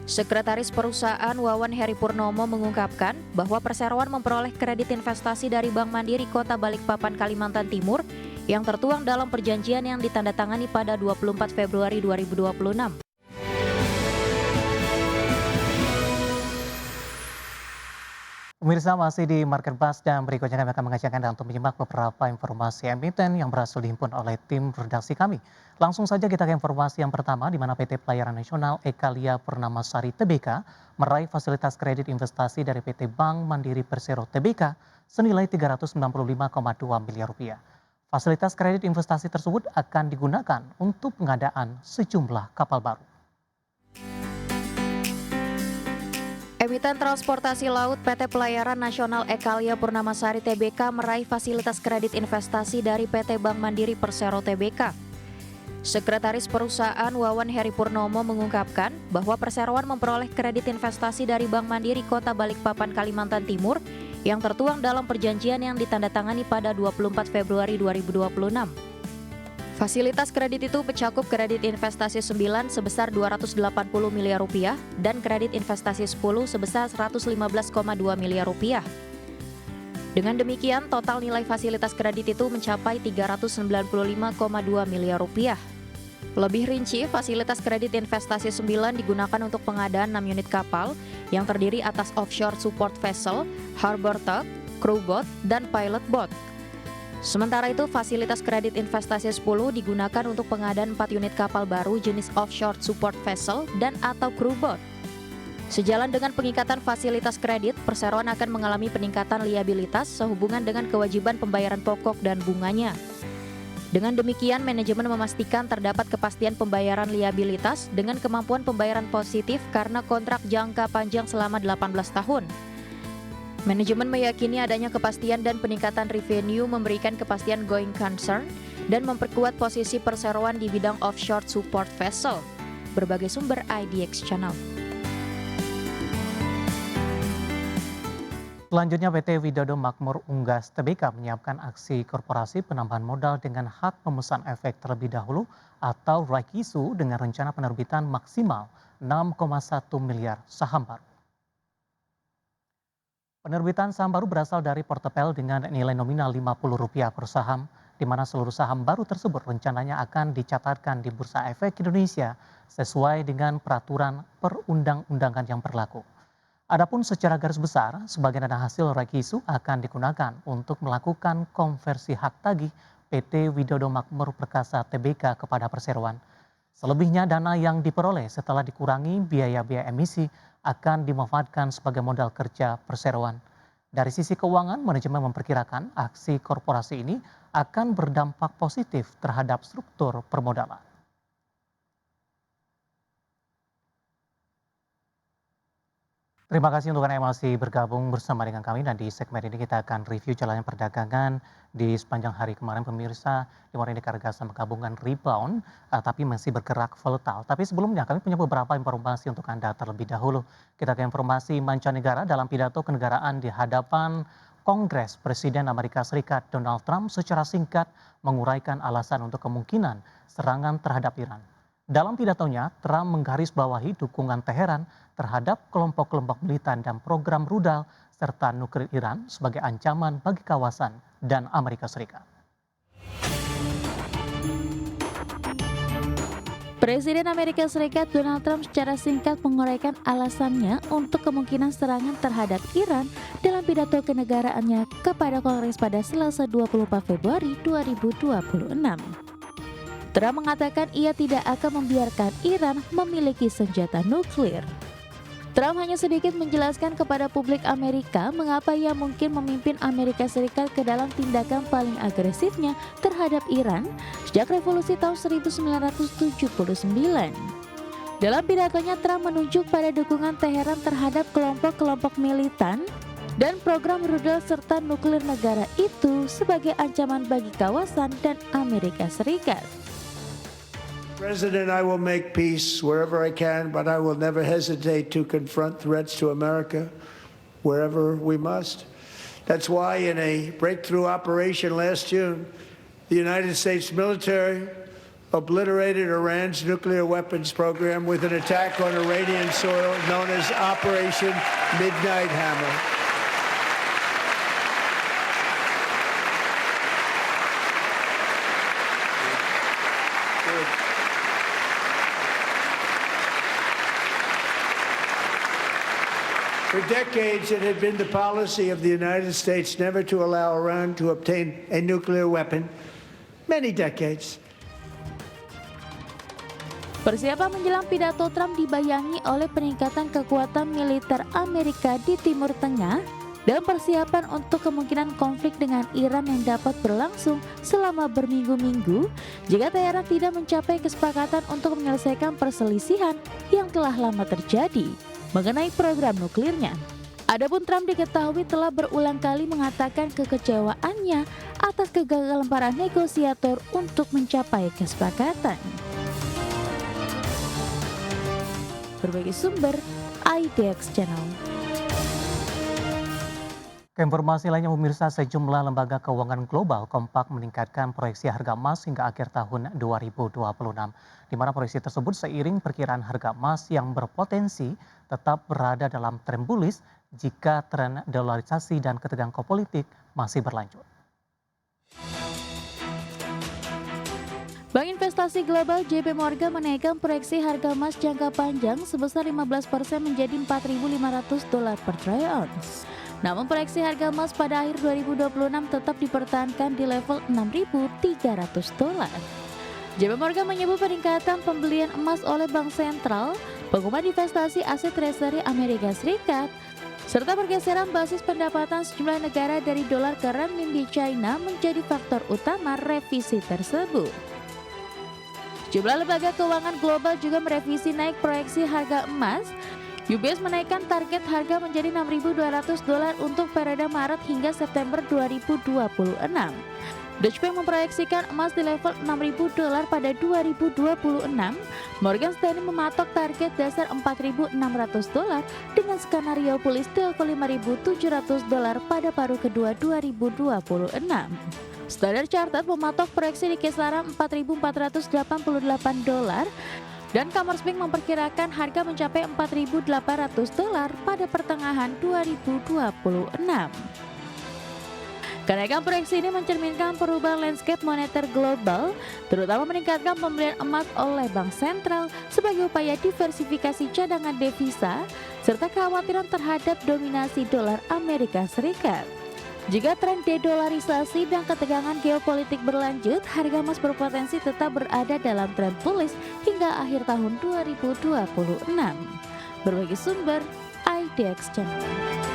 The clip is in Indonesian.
Sekretaris Perusahaan Wawan Heri Purnomo mengungkapkan bahwa Perseroan memperoleh kredit investasi dari Bank Mandiri Kota Balikpapan, Kalimantan Timur yang tertuang dalam perjanjian yang ditandatangani pada 24 Februari 2026. Pemirsa, masih di Market Buzz dan berikutnya kami akan mengajak Anda untuk menyimak beberapa informasi emiten yang berhasil dihimpun oleh tim redaksi kami. Langsung saja kita ke informasi yang pertama, di mana PT Pelayaran Nasional Ekalia Purnamasari Tbk meraih fasilitas kredit investasi dari PT Bank Mandiri Persero Tbk senilai Rp395,2 miliar. Fasilitas kredit investasi tersebut akan digunakan untuk pengadaan sejumlah kapal baru. Emiten transportasi laut PT Pelayaran Nasional Ekalia Purnamasari Tbk meraih fasilitas kredit investasi dari PT Bank Mandiri Persero Tbk. Sekretaris Perusahaan Wawan Heri Purnomo mengungkapkan bahwa Perseroan memperoleh kredit investasi dari Bank Mandiri Kota Balikpapan, Kalimantan Timur yang tertuang dalam perjanjian yang ditandatangani pada 24 Februari 2026. Fasilitas kredit itu mencakup kredit investasi 9 sebesar Rp280 miliar dan kredit investasi 10 sebesar Rp115,2 miliar. Dengan demikian, total nilai fasilitas kredit itu mencapai Rp395,2 miliar. Lebih rinci, fasilitas kredit investasi 9 digunakan untuk pengadaan 6 unit kapal yang terdiri atas offshore support vessel, harbor tug, crew boat, dan pilot boat. Sementara itu, fasilitas kredit investasi 10 digunakan untuk pengadaan 4 unit kapal baru jenis offshore support vessel dan atau crew boat. Sejalan dengan pengikatan fasilitas kredit, Perseroan akan mengalami peningkatan liabilitas sehubungan dengan kewajiban pembayaran pokok dan bunganya. Dengan demikian, manajemen memastikan terdapat kepastian pembayaran liabilitas dengan kemampuan pembayaran positif karena kontrak jangka panjang selama 18 tahun. Manajemen meyakini adanya kepastian dan peningkatan revenue memberikan kepastian going concern dan memperkuat posisi Perseroan di bidang offshore support vessel. Berbagai sumber IDX Channel. Selanjutnya, PT Widodo Makmur Unggas Tbk menyiapkan aksi korporasi penambahan modal dengan hak pemesan efek terlebih dahulu atau right issue dengan rencana penerbitan maksimal 6,1 miliar saham baru. Penerbitan saham baru berasal dari portefel dengan nilai nominal Rp50 per saham, di mana seluruh saham baru tersebut rencananya akan dicatatkan di Bursa Efek Indonesia sesuai dengan peraturan perundang-undangan yang berlaku. Adapun secara garis besar, sebagian dana hasil right issue akan digunakan untuk melakukan konversi hak tagih PT Widodo Makmur Perkasa Tbk kepada Perseroan. Selebihnya dana yang diperoleh setelah dikurangi biaya-biaya emisi akan dimanfaatkan sebagai modal kerja Perseroan. Dari sisi keuangan, manajemen memperkirakan aksi korporasi ini akan berdampak positif terhadap struktur permodalan. Terima kasih untuk Anda yang masih bergabung bersama dengan kami, dan di segmen ini kita akan review jalannya perdagangan di sepanjang hari kemarin. Pemirsa, Timor Indeks harga saham gabungan rebound tapi masih bergerak volatile. Tapi sebelumnya kami punya beberapa informasi untuk Anda terlebih dahulu. Kita ke informasi mancanegara. Dalam pidato kenegaraan di hadapan Kongres, Presiden Amerika Serikat Donald Trump secara singkat menguraikan alasan untuk kemungkinan serangan terhadap Iran. Dalam pidatonya, Trump menggarisbawahi dukungan Teheran terhadap kelompok-kelompok militan dan program rudal serta nuklir Iran sebagai ancaman bagi kawasan dan Amerika Serikat. Presiden Amerika Serikat Donald Trump secara singkat menguraikan alasannya untuk kemungkinan serangan terhadap Iran dalam pidato kenegaraannya kepada Kongres pada Selasa 24 Februari 2026. Trump mengatakan ia tidak akan membiarkan Iran memiliki senjata nuklir. Trump hanya sedikit menjelaskan kepada publik Amerika mengapa ia mungkin memimpin Amerika Serikat ke dalam tindakan paling agresifnya terhadap Iran sejak revolusi tahun 1979. Dalam pidatonya, Trump menunjuk pada dukungan Teheran terhadap kelompok-kelompok militan dan program rudal serta nuklir negara itu sebagai ancaman bagi kawasan dan Amerika Serikat. President, I will make peace wherever I can, but I will never hesitate to confront threats to America wherever we must. That's why in a breakthrough operation last June, the United States military, obliterated Iran's nuclear weapons program with an attack on Iranian soil known as Operation Midnight Hammer. For decades, it had been the policy of the United States never to allow Iran to obtain a nuclear weapon. Many decades. Persiapan menjelang pidato Trump dibayangi oleh peningkatan kekuatan militer Amerika di Timur Tengah dan persiapan untuk kemungkinan konflik dengan Iran yang dapat berlangsung selama berminggu-minggu jika Teheran tidak mencapai kesepakatan untuk menyelesaikan perselisihan yang telah lama terjadi mengenai program nuklirnya. Adapun Trump diketahui telah berulang kali mengatakan kekecewaannya atas kegagalan para negosiator untuk mencapai kesepakatan. Berbagai sumber, IDX Channel. Informasi lainnya pemirsa, sejumlah lembaga keuangan global kompak meningkatkan proyeksi harga emas hingga akhir tahun 2026. Di mana proyeksi tersebut seiring perkiraan harga emas yang berpotensi tetap berada dalam tren bullish jika tren dolarisasi dan ketegangan geopolitik masih berlanjut. Bank Investasi Global JP Morgan menaikkan proyeksi harga emas jangka panjang sebesar 15% menjadi $4.500 per troy ounce. Namun proyeksi harga emas pada akhir 2026 tetap dipertahankan di level $6.300. JP Morgan menyebut peningkatan pembelian emas oleh Bank Sentral, Pengumuman Investasi Aset Treasury Amerika Serikat, serta pergeseran basis pendapatan sejumlah negara dari dolar ke renminbi China menjadi faktor utama revisi tersebut. Jumlah lembaga keuangan global juga merevisi naik proyeksi harga emas. UBS menaikkan target harga menjadi $6.200 untuk periode Maret hingga September 2026. Deutsche Bank memproyeksikan emas di level $6.000 pada 2026. Morgan Stanley mematok target dasar $4.600 dengan skenario pulih di level $5.700 pada paruh kedua 2026. Standard Chartered mematok proyeksi di kisaran $4.488 dan Commerzbank memperkirakan harga mencapai $4.800 pada pertengahan 2026. Kenaikan proyeksi ini mencerminkan perubahan landscape moneter global, terutama meningkatkan pembelian emas oleh Bank Sentral sebagai upaya diversifikasi cadangan devisa, serta kekhawatiran terhadap dominasi dolar Amerika Serikat. Jika tren dedolarisasi dan ketegangan geopolitik berlanjut, harga emas berpotensi tetap berada dalam tren bullish hingga akhir tahun 2026. Berbagai sumber, IDX Channel.